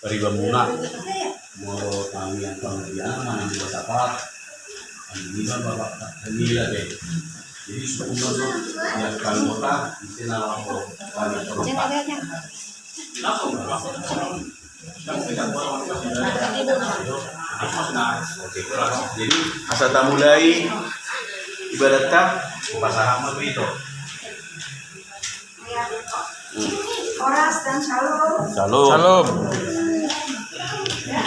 Paribamuna moro kami yang pengertian mana juga dapat ini bapak nila deh jadi semua yang kalota di sana lapor kami terus jadi asal mulai ibaratkan pasangan itu Oras dan shalom. Shalom.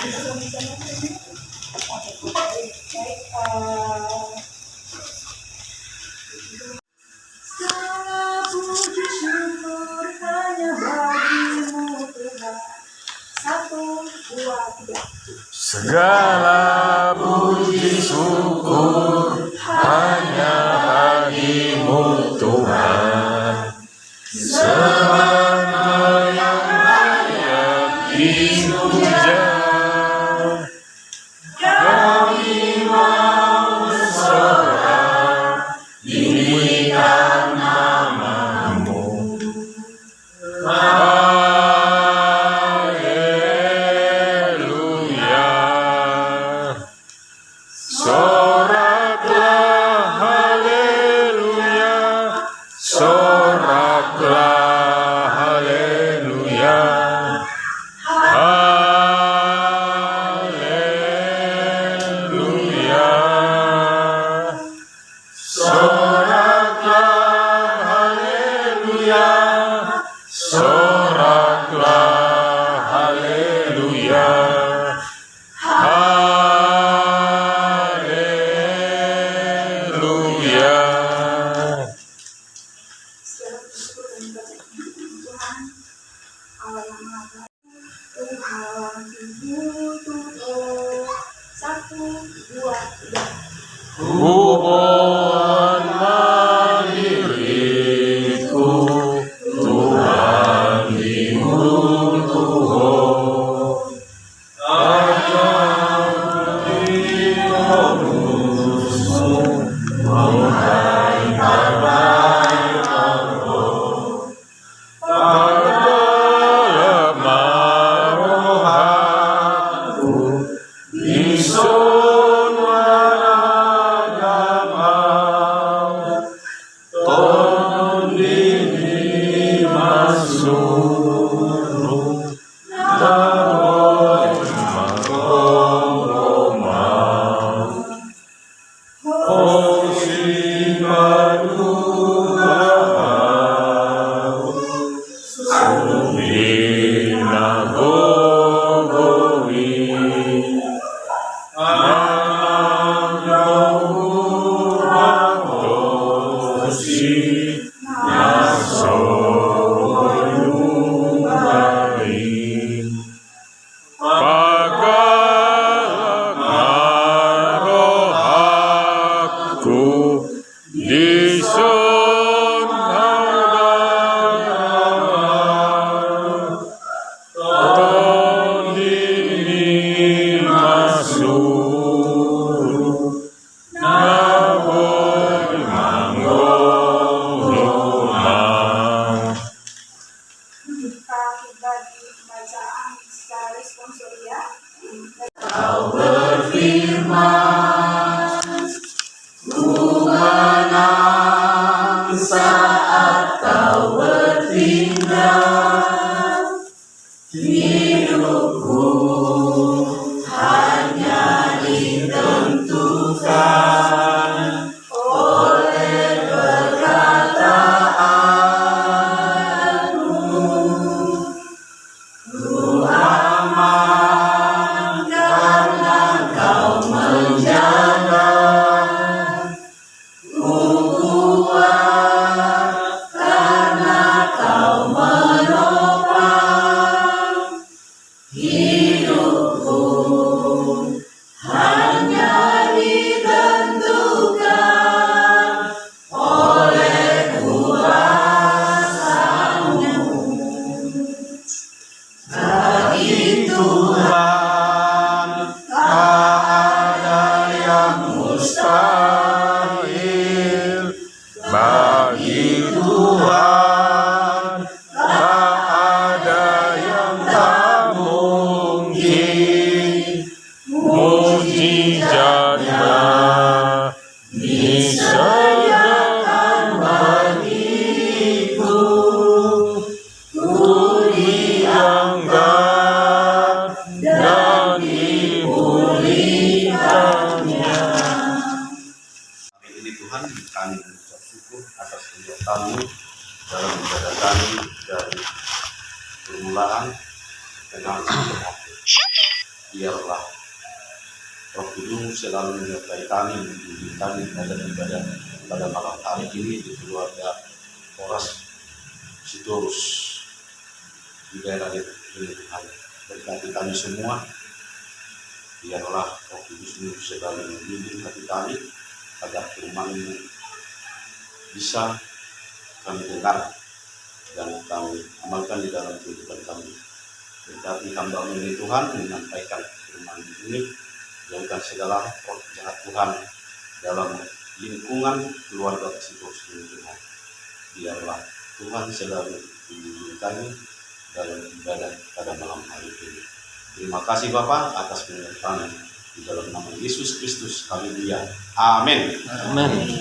Segala puji syukur hanya bagimu Tuhan. 1, 2, 3. Segala puji syukur hanya bagimu Tuhan. Semana yang layak dipuja, kami mau bersorak dimuliakan namamu. Haleluya. Soraklah haleluya. Soraklah haleluya. Haleluya. Soraklah haleluya. Soraklah haleluya. Haleluya. Segala syukur dan berkat Tuhan Allah yang Maha Baik. Tuhan Ibu Tuhan. 1, 2, 3. Kumohon diriku, Tuhan dibutuhkan. Agar dirimu mengenai kebaikanmu, pada lemah roh aku, isun agama, ton diri masuk, daroy mangomong, oh singadu gahau, sumina gogowi, Kita bagi bacaan secara responsoria. Kau berfirman, ku menang. bersyukur atas kegiatanmu dalam ibadah kami dari permulaan dengan sepenuh hati. Biarlah Roh Kudus selalu menyertai kami, membimbing kami pada ibadah pada malam hari ini di keluarga Polres Sitorus di daerah ini Tuhan. Berkati kami semua, biarlah Roh Kudus selalu membimbing hati kami agar firman-Mu bisa kami dengar dan kami amalkan di dalam kehidupan kami. Berkati hamba-Mu ini Tuhan menyampaikan firman ini, jauhkan segala roh jahat Tuhan dalam lingkungan keluarga Sitorus ini Tuhan. Biarlah Tuhan selalu membimbing kami dalam ibadah pada malam hari ini. Terima kasih Bapa atas penyertaan di dalam nama Yesus Kristus. Haleluya. Amin. Amin.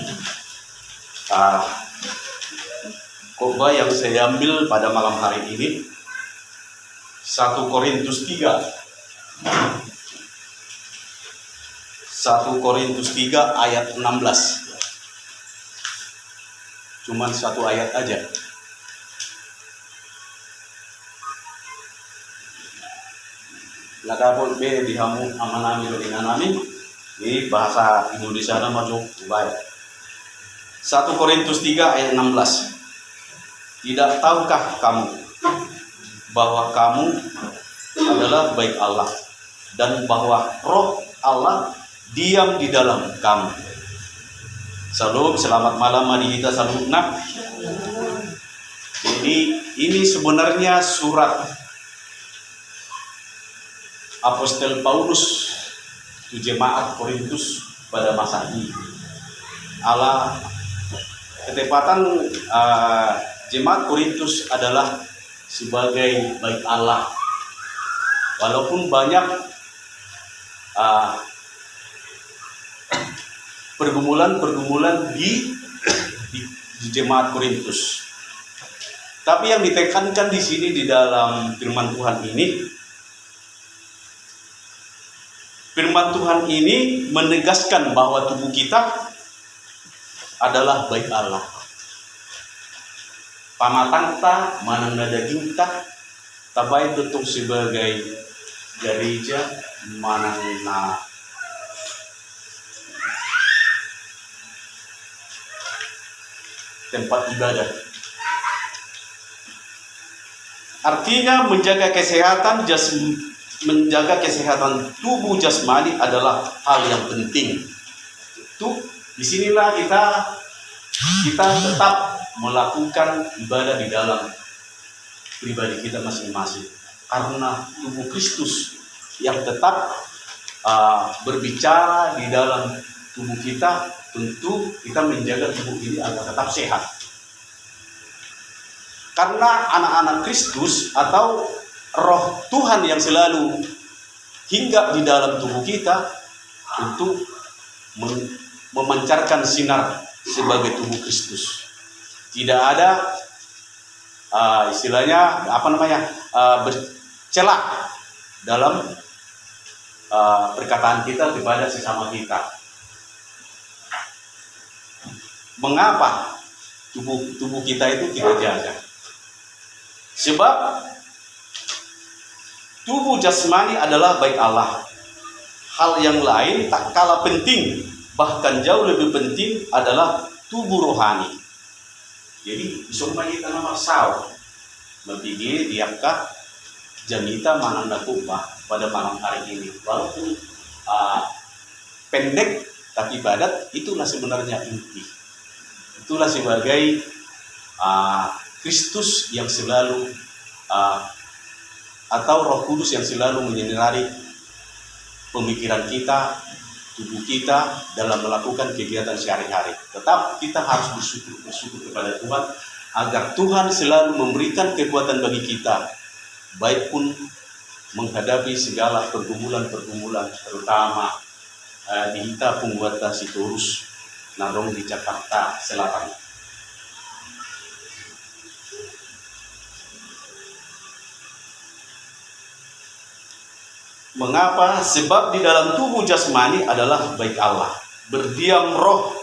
Khotbah yang saya ambil pada malam hari ini 1 Korintus 3. 1 Korintus 3 ayat 16. Cuman satu ayat aja. Lakapun be dihamu amanami dengan amin. Ini bahasa Indonesia nama jok baik. 1 Korintus 3 ayat 16. Tidak tahukah kamu bahwa kamu adalah baik Allah dan bahwa roh Allah diam di dalam kamu. Salam, selamat malam mari kita salam. Jadi ini sebenarnya surat Apostol Paulus di jemaat Korintus pada masa ini. Allah ketepatan jemaat Korintus adalah sebagai baik Allah. Walaupun banyak pergumulan di jemaat Korintus. Tapi yang ditekankan di sini di dalam firman Tuhan ini menegaskan bahwa tubuh kita adalah baik Allah. Pamatang ta, manang daging ta, tabay tutong sebagai gereja manang na tempat ibadah. Artinya menjaga kesehatan tubuh jasmani adalah hal yang penting. Itu disinilah kita tetap melakukan ibadah di dalam pribadi kita masing-masing. Karena tubuh Kristus yang tetap berbicara di dalam tubuh kita, tentu kita menjaga tubuh ini agar tetap sehat. Karena anak-anak Kristus atau roh Tuhan yang selalu hinggap di dalam tubuh kita untuk memancarkan sinar sebagai tubuh Kristus. Tidak ada istilahnya bercelah dalam perkataan kita kepada sesama kita. Mengapa tubuh kita itu kita jaga? Sebab tubuh jasmani adalah baik Allah. Hal yang lain tak kalah penting, bahkan jauh lebih penting adalah tubuh rohani. Jadi isomba kita nama saw, mempigi diapkah janita mananda kubah pada malam hari ini. Walaupun pendek tapi padat, itulah sebenarnya inti. Itulah sebagai Kristus yang selalu atau Roh Kudus yang selalu menyinari pemikiran kita, tubuh kita dalam melakukan kegiatan sehari-hari. Tetap kita harus bersyukur kepada Tuhan agar Tuhan selalu memberikan kekuatan bagi kita, baik pun menghadapi segala pergumulan-pergumulan, terutama di kita pembuatan Sitorus Narong di Jakarta Selatan. Mengapa? Sebab di dalam tubuh jasmani adalah baik Allah. Berdiam roh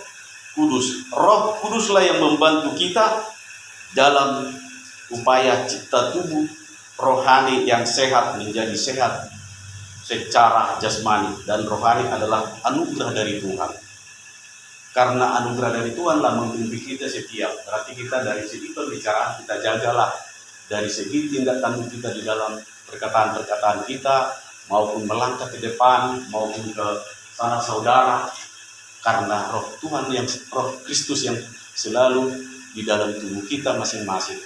Kudus. Roh Kuduslah yang membantu kita dalam upaya cipta tubuh rohani yang sehat menjadi sehat secara jasmani, dan rohani adalah anugerah dari Tuhan. Karena anugerah dari Tuhan lah memimpin kita setiap. Berarti kita dari segi pembicaraan kita jagalah, dari segi tindak tanduk kita di dalam perkataan-perkataan kita, maupun melangkah ke depan, maupun ke sana saudara. Karena roh Tuhan yang, roh Kristus yang selalu di dalam tubuh kita masing-masing.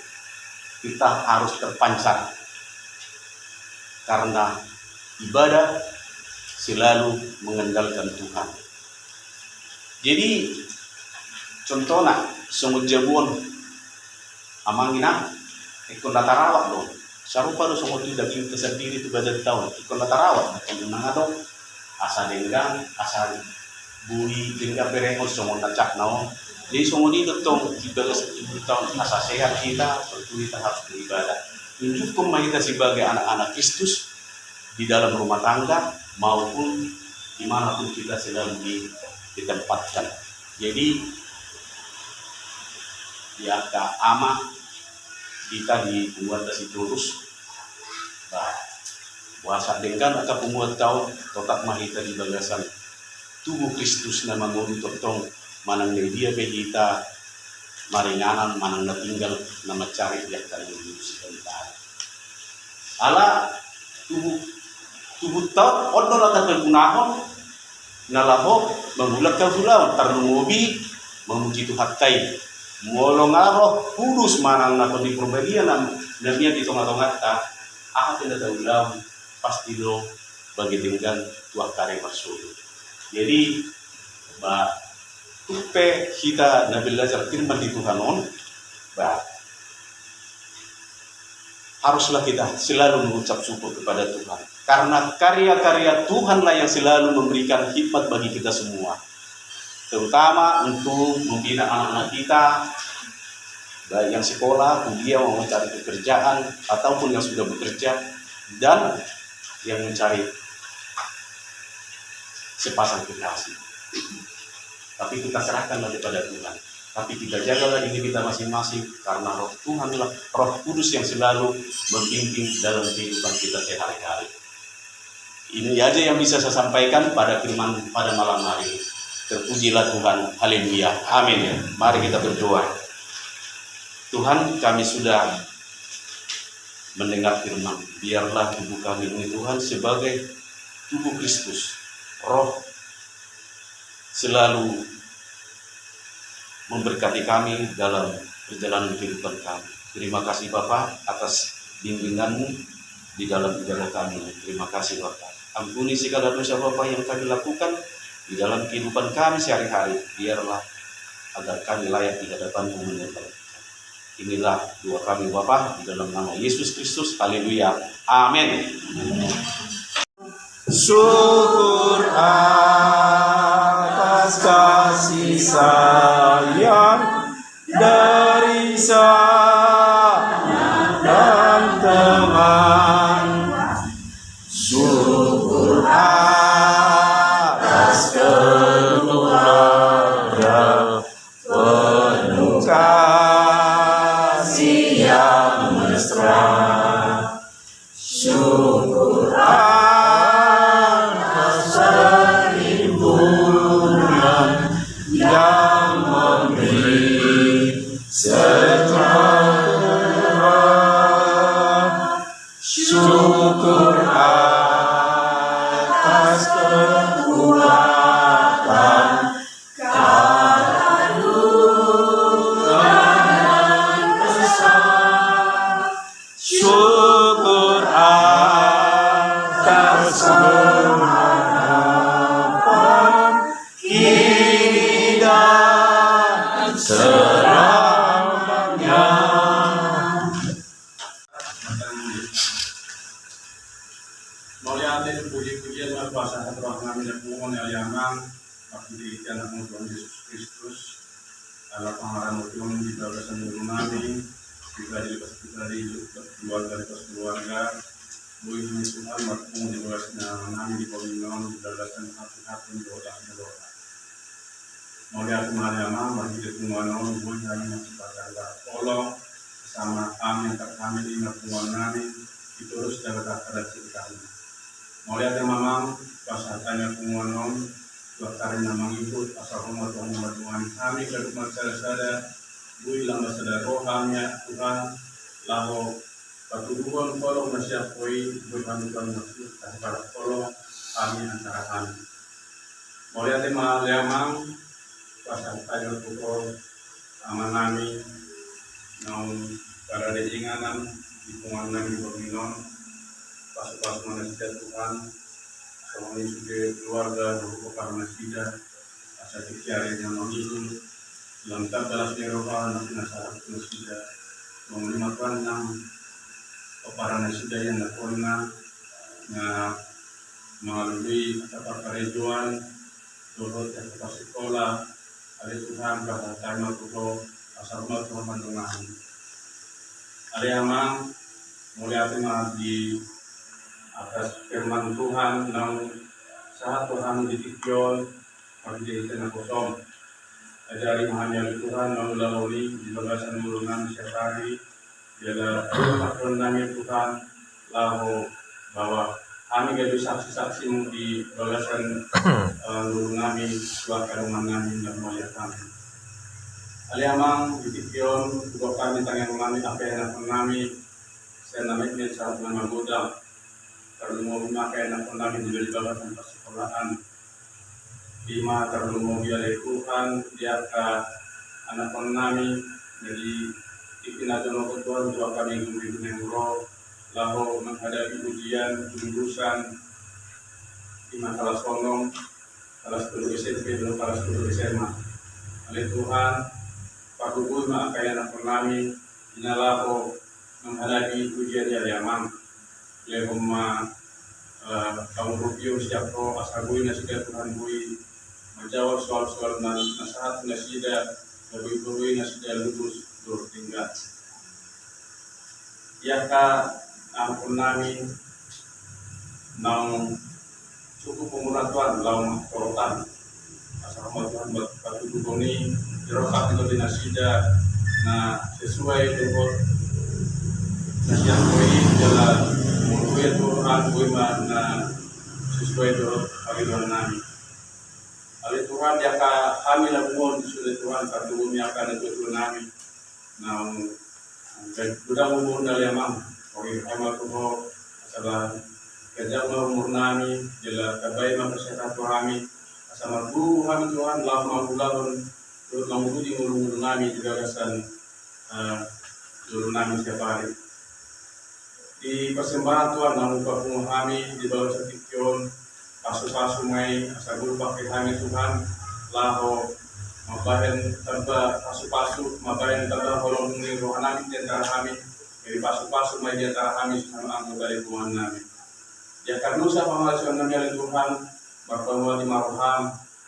Kita harus terpancar. Karena ibadah selalu mengandalkan Tuhan. Jadi contohnya semut jabon amangina ikon natarawat dong. Sarupa do semut itu daging tersendiri itu badan tahun ikon natarawat. Menang dong asa denggang asa bui denggang berengos semut tacak naon. Jadi semut itu tong ibadah 10 tahun asa sehat kita, tentu kita harus beribadah. Tunjukkan kita sebagai anak-anak Kristus di dalam rumah tangga maupun dimanapun kita sedang ditempatkan. Jadi ya ama kita dibuat dari terus puasa dengan atau pembuat tahu totak mahita di bagasan tubuh Kristus nama nguri totong manang dia kita maringanan manang tinggal nama cari dia kan sebentar ala tubuh tahu odol atau tergunahon nalaho mengulat kausulau tarnungobi memuji Tuhan kai molong roh kudus manang nakon di perbedian namanya di tengah-tengah ta tidak tahu ulang pasti lo bagi dengan tuah kare masuk. Jadi tupe kita nabi belajar firman di Tuhan haruslah kita selalu mengucap syukur kepada Tuhan. Karena karya-karya Tuhanlah yang selalu memberikan hikmat bagi kita semua. Terutama untuk membina anak-anak kita, baik yang sekolah, kuliah, mau mencari pekerjaan, ataupun yang sudah bekerja, dan yang mencari sepasang kekasih. Tapi kita serahkanlah kepada Tuhan. Tapi kita jagalah diri kita masing-masing, karena roh Tuhanlah, roh kudus yang selalu membimbing dalam kehidupan kita sehari-hari. Ini aja yang bisa saya sampaikan pada firman pada malam hari ini. Terpujilah Tuhan, haleluya, amin ya. Mari kita berdoa. Tuhan, kami sudah mendengar firman. Biarlah tubuh kami ini Tuhan sebagai tubuh Kristus. Roh selalu memberkati kami dalam perjalanan kehidupan kami. Terima kasih Bapa atas bimbingan-Mu di dalam ibadah kami. Terima kasih Bapa. Ampuni segala dosa Bapa yang kami lakukan di dalam kehidupan kami sehari-hari. Biarlah agar kami layak di hadapan-Mu menyembah. Inilah doa kami Bapa di dalam nama Yesus Kristus. Haleluya. Amin. Syukur atas kasih sayang dari Sang dan teman. Syukur atas keluarga penuh kasih yang mesra. Syukur atas perlindungan yang memberi sejahtera. Syukur atas kekuatan karunia besar. Syukur atas harapan kini dan selamanya. Mulia puji-pujian dan kuasa roh kami dan mohon aliangan waktu di dalam Tuhan Yesus Kristus Allah pengarang Tuhan di bagasan nami pribadi keluarga boleh Tuhan waktu di bagasan nami di bagasan di bagasan hati-hati doa. Mulai aku malam masih pengono bukan hanya sebagai tolong sama kami tak kami di pengono kami itu terus dapat terjadi kami. Mulai aku mamam pasatanya pengono dua kali nama ikut asal rumah Tuhan kami ke rumah sada bui lama sada rohanya Tuhan lalu patuduhan tolong nasihat koi bui pandukan maksud para tolong kami antara kami. Mulai aku malam pasal tayo pukul aman nami nang para diinganan di pungan nami berminon pas manusia Tuhan sama sudah keluarga berupa karena sida asal dicari yang menghidul lengkap dalam serokan nanti nasarat sida mengulimakan yang para sida yang nakona na melalui kata karejuan turut ke sekolah. Ada Tuhan kata kami tuh asal rumah Tuhan mendengar. Ada yang mulai di atas firman Tuhan yang saat Tuhan ditikjol pagi tengah kosong. Ajari hanya Tuhan melalui di bagasan mulungan setiap hari. Bila Tuhan kami Tuhan lalu bahwa kami jadi saksi-saksi di bagasan guru kami, keluarga rumah kami dan mulia kami. Aliamang dipikion juga kami tangan kami apa yang kami saya namanya saat nama muda terlalu mau memakai anak kami di bagasan persekolahan. Lima terlalu mau biar Tuhan dia ke anak kami jadi dipindah Tuhan juga kami guru yang roh lalu menghadapi ujian, jurusan di kelas sonong, kelas 10 SMP, kelas 10 SMA. Oleh Tuhan, Pak Gubernur mengakai anak kami, inalaho menghadapi ujian yang yaman. Oleh Huma, kaum rupiah setiap roh, asal bui nasihat Tuhan bui, menjawab soal-soal nasihat nasihat, lebih bui nasihat lulus, dur tinggal. Iakah ampun nami nang cukup penguratuan lawan korotan asal Tuhan batu dukoni jerokat itu dinasida nah sesuai dengan nasihat koi jalan mulai Tuhan koi mana sesuai dengan panggilan nami. Oleh Tuhan iakah kami lakukan sudah Tuhan kandung iakah itu nami nang sudah umur dari emang Oke, kami tuh adalah kerja umur nami, jelas kebaikan kesehatan kami, asal Tuhan Tuhan lama bulan, terus lama di umur nami juga kesan umur nami setiap hari. Di persembahan Tuhan namun kau kami di bawah setikion, pasu-pasu mai, asal guru pakai kami Tuhan, laho mabahen tanpa pasu-pasu, mabahen tanpa kolong mungkin rohani di antara kami. Jadi pasu-pasu mai di antara kami sama anggota dari Tuhan kami. Ya karena dosa pemalasan kami oleh Tuhan, bertemu di maruham,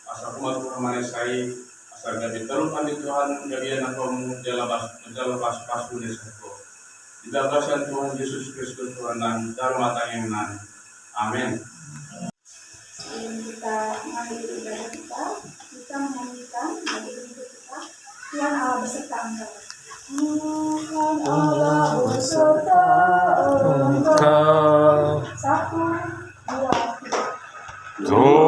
asal umat Tuhan manesai, asal jadi terlupa di Tuhan, jadi anak kamu jalan pasu-pasu nesako. Di bagasan Tuhan Yesus Kristus Tuhan dan dalam mata yang nan. Amin. Kita mengakhiri ibadah kita menyanyikan bagi hidup kita. Tuhan Allah beserta engkau. Tuhan Allah beserta engkau. 1, 2, 3.